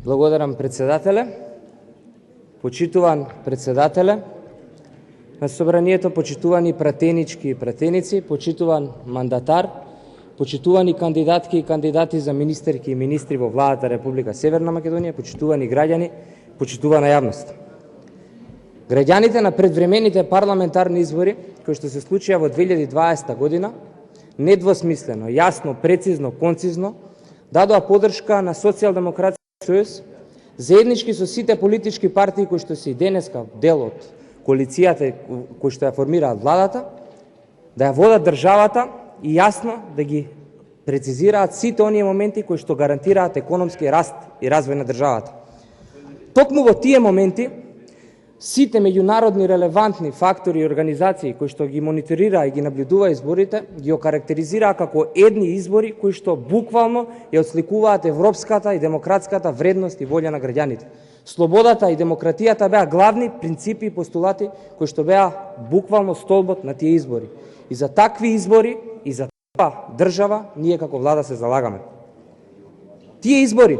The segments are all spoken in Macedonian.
Благодарам, председателе. Почитуван председателе на Собранието, почитувани пратенички и пратеници, почитуван мандатар, почитувани кандидатки и кандидати за министерки и министри во владата Република Северна Македонија, почитувани граѓани, почитувана јавност. Граѓаните на предвремените парламентарни избори, кои што се случија во 2020 година, недвосмислено, јасно, прецизно, концизно, дадоа поддршка на Социјалдемократскиот сојуз, заеднички со сите политички партии кои што се и денеска дел од коалицијата кои што ја формираат владата, да ја водат државата и јасно да ги прецизираат сите оние моменти кои што гарантираат економски раст и развој на државата. Токму во тие моменти, сите меѓународни релевантни фактори и организации кои што ги мониторира и ги наблюдува изборите, ги окарактеризираа како едни избори кои што буквално ја отсликуваат европската и демократската вредност и волја на граѓаните. Слободата и демократијата беа главни принципи и постулати кои што беа буквално столбот на тие избори. И за такви избори и за таква држава ние како влада се залагаме. Тие избори,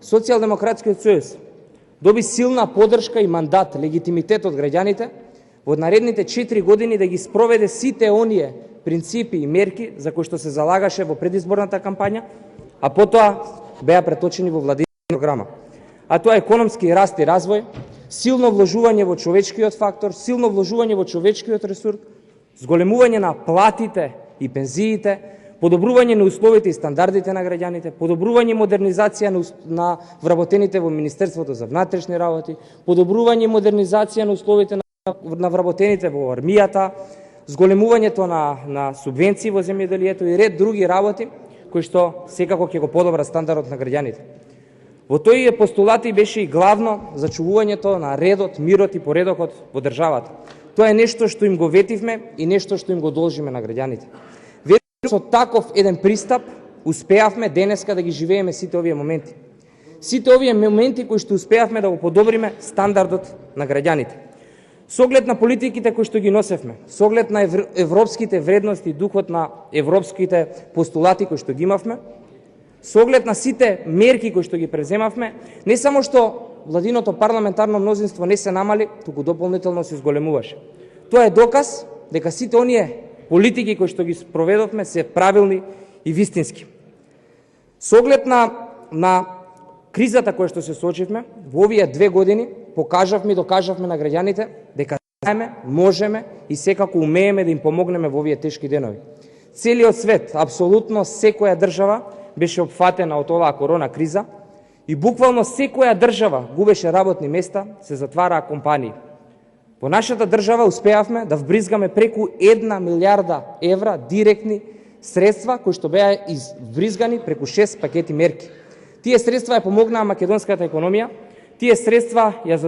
Социјалдемократскиот сојуз доби силна поддршка и мандат, легитимитет од граѓаните во наредните 4 години да ги спроведе сите оние принципи и мерки за кои што се залагаше во предизборната кампања, а потоа беа преточени во владината програма. А тоа е економски раст и развој, силно вложување во човечкиот фактор, силно вложување во човечкиот ресурс, зголемување на платите и пензиите, подобрување на условите и стандардите на граѓаните, подобрување и модернизација на вработените во Министерството за внатрешни работи, подобрување и модернизација на условите на вработените во армијата, зголемувањето на субвенции во земјоделието и ред други работи кои што секако ќе го подобра стандардот на граѓаните. Во тој постулати беше и главно зачувувањето на редот, мирот и поредокот во државата. Тоа е нешто што им го ветивме и нешто што им го должиме на граѓаните. Со таков еден пристап успеавме денеска да ги живееме сите овие моменти. Сите овие моменти кои што успеавме да го подобриме стандардот на граѓаните. Со оглед на политиките кои што ги носевме, со оглед на европските вредности и духот на европските постулати кои што ги имавме, со оглед на сите мерки кои што ги преземавме, не само што владиното парламентарно мнозинство не се намали, туку дополнително се зголемуваше. Тоа е доказ дека сите оние политики кои што ги спроведовме се правилни и вистински. Со оглед на кризата која што се соочивме, во овие 2 години покажавме и докажавме на граѓаните дека знаеме, можеме и секако умееме да им помогнеме во овие тешки денови. Целиот свет, апсолутно секоја држава беше опфатена од оваа корона криза и буквално секоја држава губеше работни места, се затвараа компании. Во нашата држава успеавме да вбризгаме преку 1 милиарда евра директни средства кои што беа вбризгани преку 6 пакети мерки. Тие средства ја помогнаа македонската економија, тие средства ја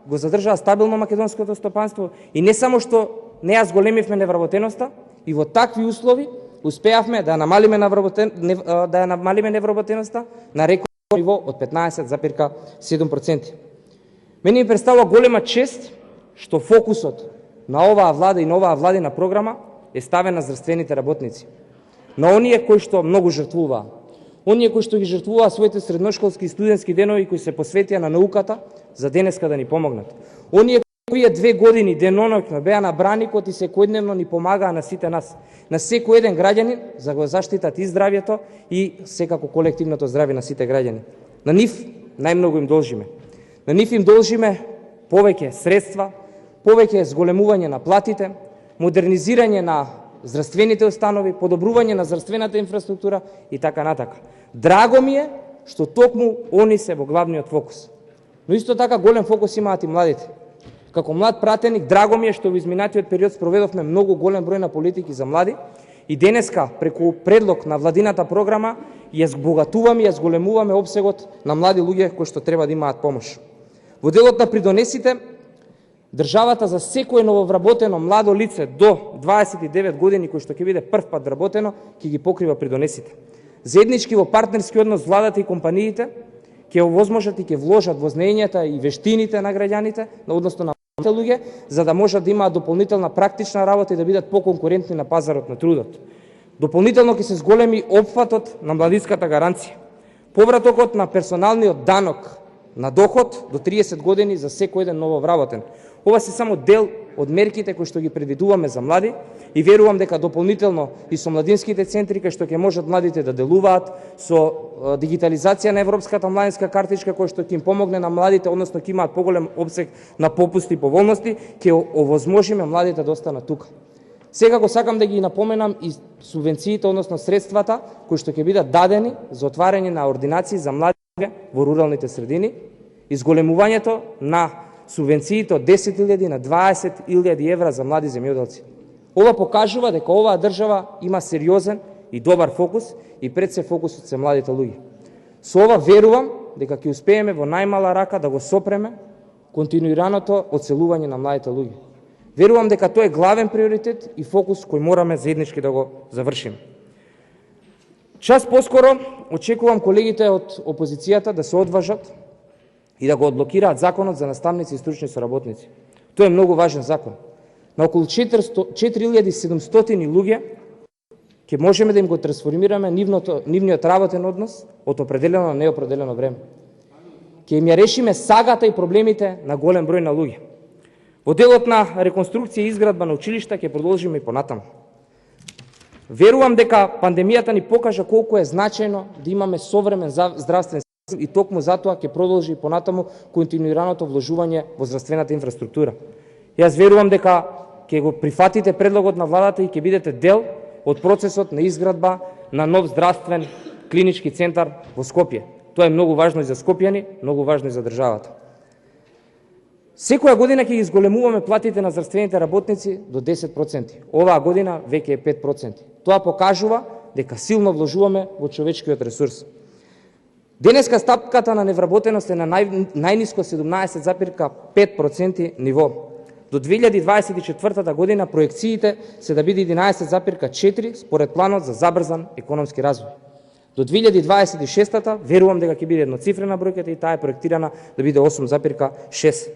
го задржаа стабилно македонското стопанство и не само што не ја зголемивме невработеноста, и во такви услови успеавме да намалиме невработеноста на рекордно ниво од 15,7%. Мене ми представува голема чест што фокусот на оваа влада и на оваа владина програма е ставен на здравствените работници. На оние кои што многу жртвуваа. Оние кои што ги жртвуваа своите средношколски и студентски денови кои се посветија на науката за денеска да ни помогнат. Оние кои 2 години деноноќно беа на браникот и секојдневно ни помагаа на сите нас, на секој еден граѓанин за го заштитат и здравјето и секако колективното здравје на сите граѓани. На нив најмногу им должиме. На нив им должиме повеќе средства, повеќе зголемување на платите, модернизирање на здравствените установи, подобрување на здравствената инфраструктура и така натака. Драго ми е што токму они се во главниот фокус. Но исто така голем фокус имаат и младите. Како млад пратеник, драго ми е што во изминатиот период спроведовме многу голем број на политики за млади и денеска преку предлог на владината програма ја збогатуваме и ја зголемуваме опсегот на млади луѓе кои што треба да имаат помош. Во делот на придонесите, државата за секое нововработено младо лице до 29 години кој што ќе биде прв пат вработено, ќе ги покрива придонесите. Заеднички во партнерски однос владата и компаниите ќе овозможат и ќе вложат во знаењата и вештините на граѓаните, односно на луѓе, за да можат да имаат дополнителна практична работа и да бидат поконкурентни на пазарот на трудот. Дополнително ќе се зголеми опфатот на младинската гаранција. Повратокот на персоналниот данок на доход до 30 години за секој еден нововработен. Ова се само дел од мерките кои што ги предвидуваме за млади и верувам дека дополнително и со младинските центри кај што ќе можат младите да делуваат со дигитализација на европската младинска картичка која што ќе им помогне на младите, односно ќе имаат поголем опсег на попусти и поволности, ќе овозможиме младите да останат тука. Сега го сакам да ги напоменам и субвенциите, односно средствата кои што ќе бидат дадени за отварање на ординации за млади во руралните средини, изголемувањето на субвенциите од 10.000 на 20.000 евра за млади земјоделци. Ова покажува дека оваа држава има сериозен и добар фокус и пред се фокусот се младите луѓе. Со ова верувам дека ќе успееме во најмала рака да го сопреме континуираното оцелување на младите луѓе. Верувам дека тоа е главен приоритет и фокус кој мораме заеднички да го завршиме. Час поскоро очекувам колегите од опозицијата да се одважат и да го одблокираат законот за наставници и стручни соработници. Тоа е многу важен закон. На околу 4700 луѓе ќе можеме да им го трансформираме нивниот работен однос од определено на неопределено време. Ќе им ја решиме сагата и проблемите на голем број на луѓе. Во делот на реконструкција и изградба на училишта ќе продолжиме и понатаму. Верувам дека пандемијата ни покажа колку е значајно да имаме современ здравствен систем и токму затоа ќе продолжи и понатаму континуираното вложување во здравствената инфраструктура. Јас верувам дека ќе го прифатите предлогот на владата и ќе бидете дел од процесот на изградба на нов здравствен клинички центар во Скопје. Тоа е многу важно и за скопјани, многу важно и за државата. Секоја година ќе ги изголемуваме платите на здравствените работници до 10%. Оваа година веќе е 5%. Тоа покажува дека силно вложуваме во човечкиот ресурс. Денеска стапката на невработеност е на најниско 17,5% ниво. До 2024 година проекциите се да биде 11,4 според планот за забрзан економски развој. До 2026 верувам дека ќе биде едноцифрена бројката и таа е проектирана да биде 8,6.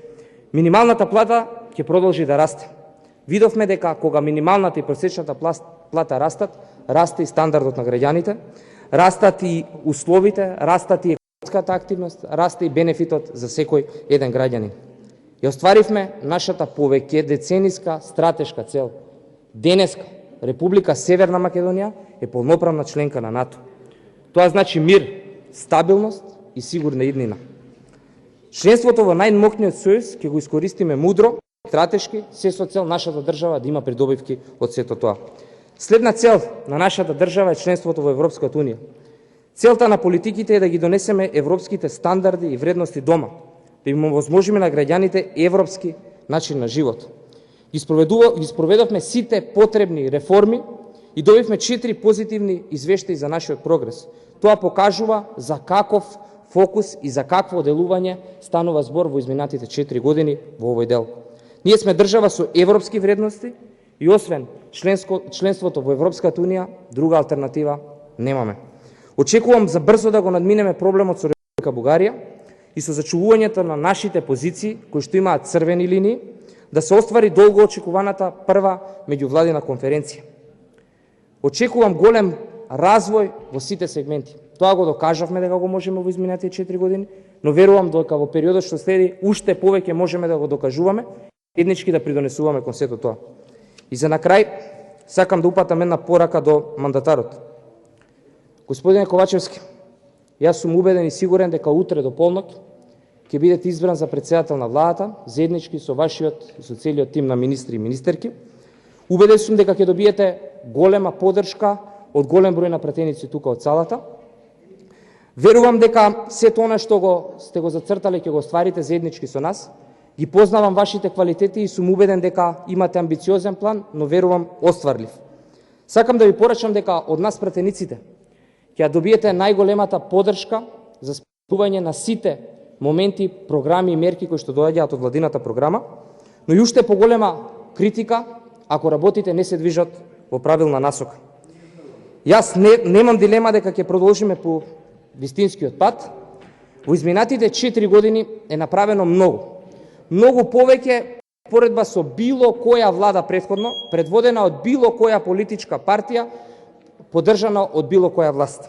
Минималната плата ќе продолжи да расте. Видовме дека кога минималната и просечната плата растат, расте и стандардот на граѓаните, растат и условите, растат и економската активност, расте и бенефитот за секој еден граѓанин. Ја остваривме нашата повеќе децениска стратешка цел. Денеска Република Северна Македонија е полноправна членка на НАТО. Тоа значи мир, стабилност и сигурна иднина. Членството во најмокниот сојуз ќе го искористиме мудро, стратешки, се со цел нашата држава да има придобивки од сето тоа. Следна цел на нашата држава е членството во Европската унија. Целта на политиките е да ги донесеме европските стандарди и вредности дома, да им овозможиме на граѓаните европски начин на живот. Ги спроведовме сите потребни реформи и добивме 4 позитивни извештаи за нашиот прогрес. Тоа покажува за каков фокус и за какво делување станува збор во изминатите 4 години во овој дел. Ние сме држава со европски вредности и освен членството во Европската унија, друга алтернатива немаме. Очекувам за брзо да го надминеме проблемот со Република Бугарија и со зачувувањето на нашите позиции, кои што имаат црвени линии, да се оствари долго очекуваната прва меѓувладина конференција. Очекувам голем развој во сите сегменти. Тоа го докажавме дека го можеме во изминатите 4 години, но верувам дека во периодот што следи уште повеќе можеме да го докажуваме, еднички да придонесуваме кон сето тоа. И за на крај сакам да упатам една порака до мандатарот. Господине Ковачевски, јас сум убеден и сигурен дека утре до полнок ќе бидете избран за претседател на владата, заеднички со вашиот и со целиот тим на министри и министерки. Убеден сум дека ќе добиете голема поддршка од голем број на пратеници тука од салата. Верувам дека сето она што сте го зацртале ќе го остварите заеднички со нас. Ги познавам вашите квалитети и сум убеден дека имате амбициозен план, но верувам остварлив. Сакам да ви порачам дека од нас пратениците ќе добиете најголемата поддршка за спроведување на сите моменти, програми и мерки кои што доаѓаат од владината програма, но и уште поголема критика ако работите не се движат во правилна насока. Јас немам дилема дека ќе продолжиме по вистинскиот пат. Во изминатите 4 години е направено многу. Многу повеќе поредба со било која влада претходно, предводена од било која политичка партија, поддржана од било која власт.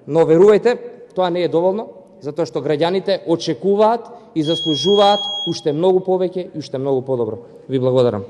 Но верувајте, тоа не е доволно, затоа што граѓаните очекуваат и заслужуваат уште многу повеќе и уште многу подобро. Ви благодарам.